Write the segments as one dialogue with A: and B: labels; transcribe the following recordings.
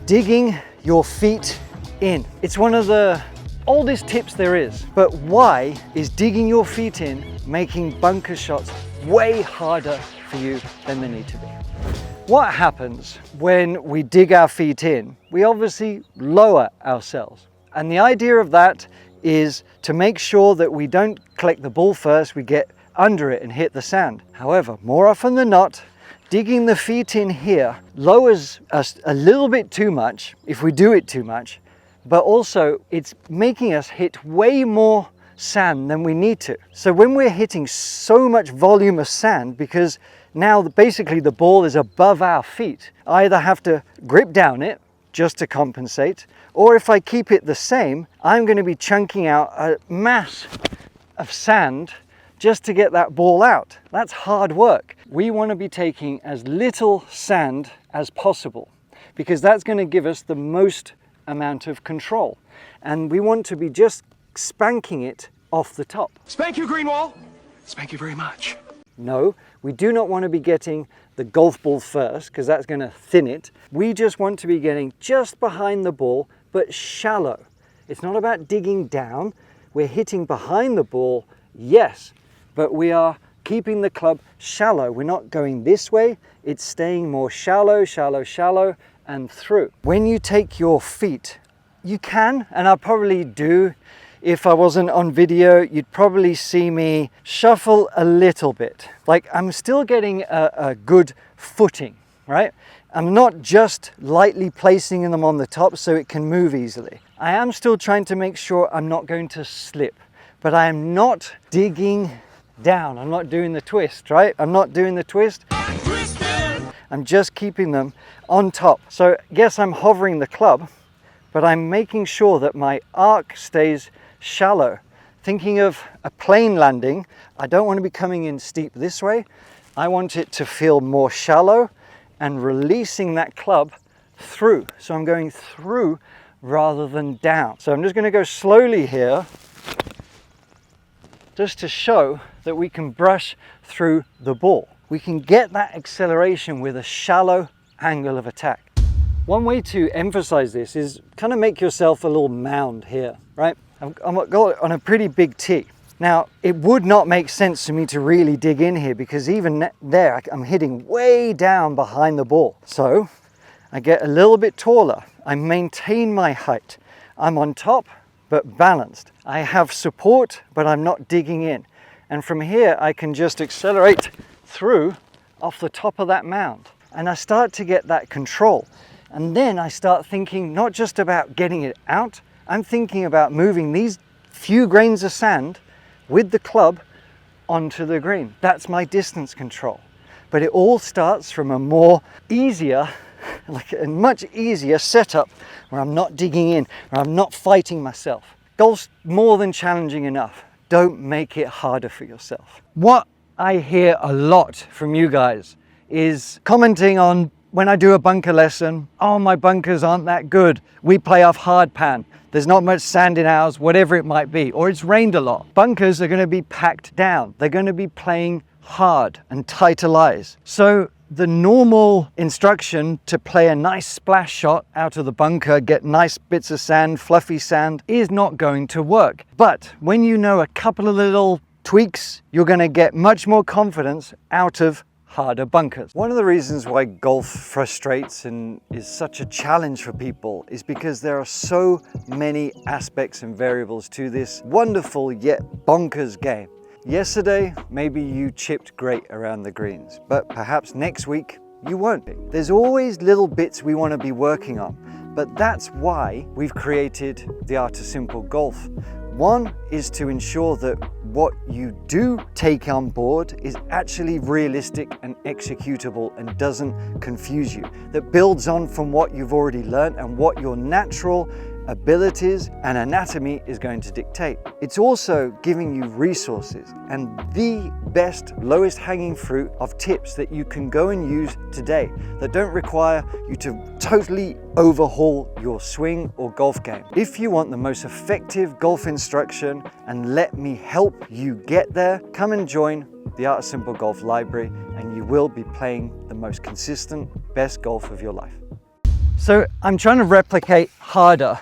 A: digging your feet in. It's one of the oldest tips there is, but why is digging your feet in making bunker shots way harder for you than they need to be? What happens when we dig our feet in? We obviously lower ourselves. And the idea of that is to make sure that we don't collect the ball first, we get under it and hit the sand. However, more often than not, digging the feet in here lowers us a little bit too much if we do it too much, but also it's making us hit way more sand than we need to. So when we're hitting so much volume of sand, because now basically the ball is above our feet, I either have to grip down it just to compensate, or if I keep it the same, I'm going to be chunking out a mass of sand just to get that ball out. That's hard work. We want to be taking as little sand as possible because that's going to give us the most amount of control. And we want to be just spanking it off the top.
B: Spank you, Greenwall. Spank you very much.
A: No, we do not want to be getting the golf ball first because that's going to thin it. We just want to be getting just behind the ball, but shallow. It's not about digging down. We're hitting behind the ball, yes, but we are keeping the club shallow. We're not going this way. It's staying more shallow, shallow, shallow, and through. When you take your feet, you can, and I probably do, if I wasn't on video, you'd probably see me shuffle a little bit. Like I'm still getting a good footing, right? I'm not just lightly placing them on the top so it can move easily. I am still trying to make sure I'm not going to slip, but I am not digging down. I'm not doing the twist, right? I'm not doing the twist. I'm just keeping them on top. So yes, I'm hovering the club, but I'm making sure that my arc stays shallow. Thinking of a plane landing, I don't want to be coming in steep this way. I want it to feel more shallow and releasing that club through. So I'm going through rather than down. So I'm just going to go slowly here just to show that we can brush through the ball. We can get that acceleration with a shallow angle of attack. One way to emphasize this is kind of make yourself a little mound here, right? I've got it on a pretty big tee. Now, it would not make sense for me to really dig in here because even there, I'm hitting way down behind the ball. So I get a little bit taller. I maintain my height. I'm on top, but balanced. I have support, but I'm not digging in. And from here, I can just accelerate through off the top of that mound. And I start to get that control. And then I start thinking not just about getting it out, I'm thinking about moving these few grains of sand with the club onto the green. That's my distance control. But it all starts from a more easier, like a much easier setup where I'm not digging in, where I'm not fighting myself. Golf's more than challenging enough. Don't make it harder for yourself. What I hear a lot from you guys is commenting on when I do a bunker lesson, oh, my bunkers aren't that good. We play off hardpan. There's not much sand in ours, whatever it might be, or it's rained a lot. Bunkers are going to be packed down. They're going to be playing hard and tighter lies. So the normal instruction to play a nice splash shot out of the bunker, get nice bits of sand, fluffy sand, is not going to work. But when you know a couple of little tweaks, you're going to get much more confidence out of harder bunkers. One of the reasons why golf frustrates and is such a challenge for people is because there are so many aspects and variables to this wonderful yet bonkers game. Yesterday, maybe you chipped great around the greens, but perhaps next week you won't be. There's always little bits we want to be working on, but that's why we've created the Art of Simple Golf. One is to ensure that what you do take on board is actually realistic and executable and doesn't confuse you, that builds on from what you've already learned and what your natural abilities and anatomy is going to dictate. It's also giving you resources and the best, lowest hanging fruit of tips that you can go and use today that don't require you to totally overhaul your swing or golf game. If you want the most effective golf instruction and let me help you get there, come and join the Art of Simple Golf Library and you will be playing the most consistent, best golf of your life. So I'm trying to replicate harder.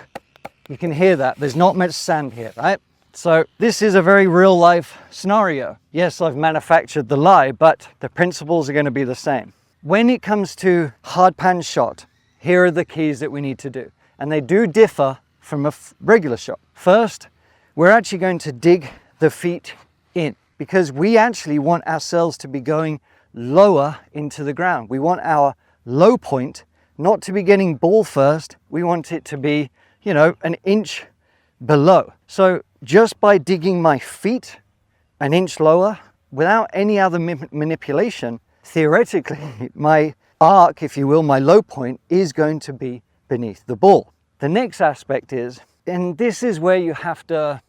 A: You can hear that. There's not much sand here, right? So this is a very real life scenario. Yes, I've manufactured the lie, but the principles are going to be the same. When it comes to hard pan shot, here are the keys that we need to do. And they do differ from a regular shot. First, we're actually going to dig the feet in because we actually want ourselves to be going lower into the ground. We want our low point not to be getting ball first. We want it to be, you know, an inch below. So just by digging my feet an inch lower without any other manipulation, theoretically, my arc, if you will, my low point is going to be beneath the ball. The next aspect is, and this is where you have to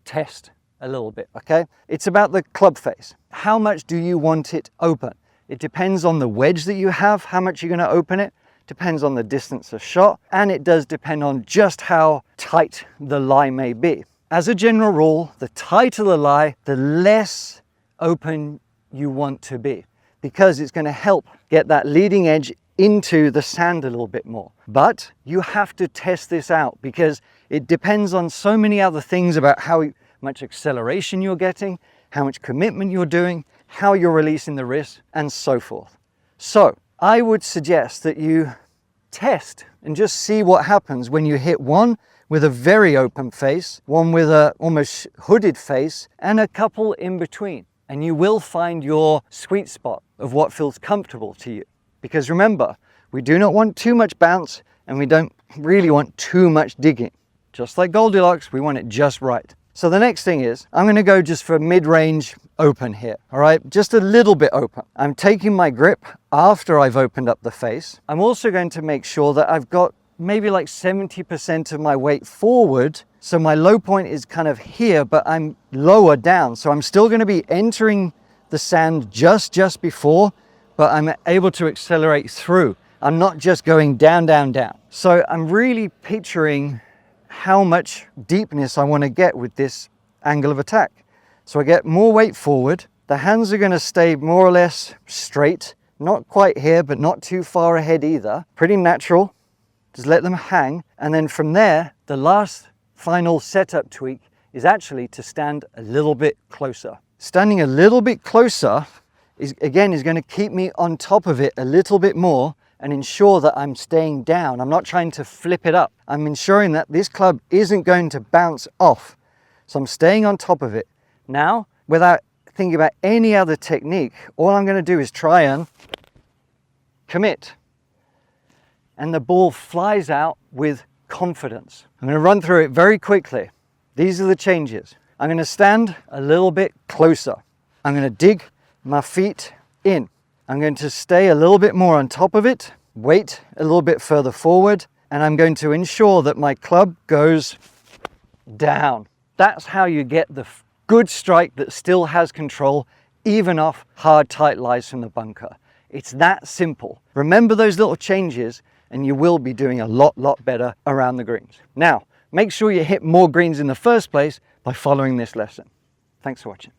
A: test a little bit, okay? It's about the club face. How much do you want it open? It depends on the wedge that you have, how much you're going to open it, depends on the distance of shot, and it does depend on just how tight the lie may be. As a general rule, the tighter the lie, the less open you want to be, because it's going to help get that leading edge into the sand a little bit more. But you have to test this out because it depends on so many other things about how much acceleration you're getting, how much commitment you're doing, how you're releasing the wrist, and so forth. So I would suggest that you test and just see what happens when you hit one with a very open face, one with a almost hooded face, and a couple in between. And you will find your sweet spot of what feels comfortable to you. Because remember, we do not want too much bounce and we don't really want too much digging. Just like Goldilocks, we want it just right. So the next thing is, I'm going to go just for mid-range open here, all right? Just a little bit open. I'm taking my grip after I've opened up the face. I'm also going to make sure that I've got maybe like 70% of my weight forward. So my low point is kind of here, but I'm lower down. So I'm still going to be entering the sand just before, but I'm able to accelerate through. I'm not just going down, down, down. So I'm really picturing how much deepness I want to get with this angle of attack. So I get more weight forward. The hands are going to stay more or less straight, not quite here, but not too far ahead either. Pretty natural. Just let them hang. And then from there, the last final setup tweak is actually to stand a little bit closer. Standing a little bit closer is going to keep me on top of it a little bit more and ensure that I'm staying down. I'm not trying to flip it up. I'm ensuring that this club isn't going to bounce off. So I'm staying on top of it. Now, without thinking about any other technique, all I'm going to do is try and commit. And the ball flies out with confidence. I'm going to run through it very quickly. These are the changes. I'm going to stand a little bit closer. I'm going to dig my feet in. I'm going to stay a little bit more on top of it, weight a little bit further forward, and I'm going to ensure that my club goes down. That's how you get the good strike that still has control, even off hard, tight lies from the bunker. It's that simple. Remember those little changes and you will be doing a lot better around the greens. Now, make sure you hit more greens in the first place by following this lesson. Thanks for watching.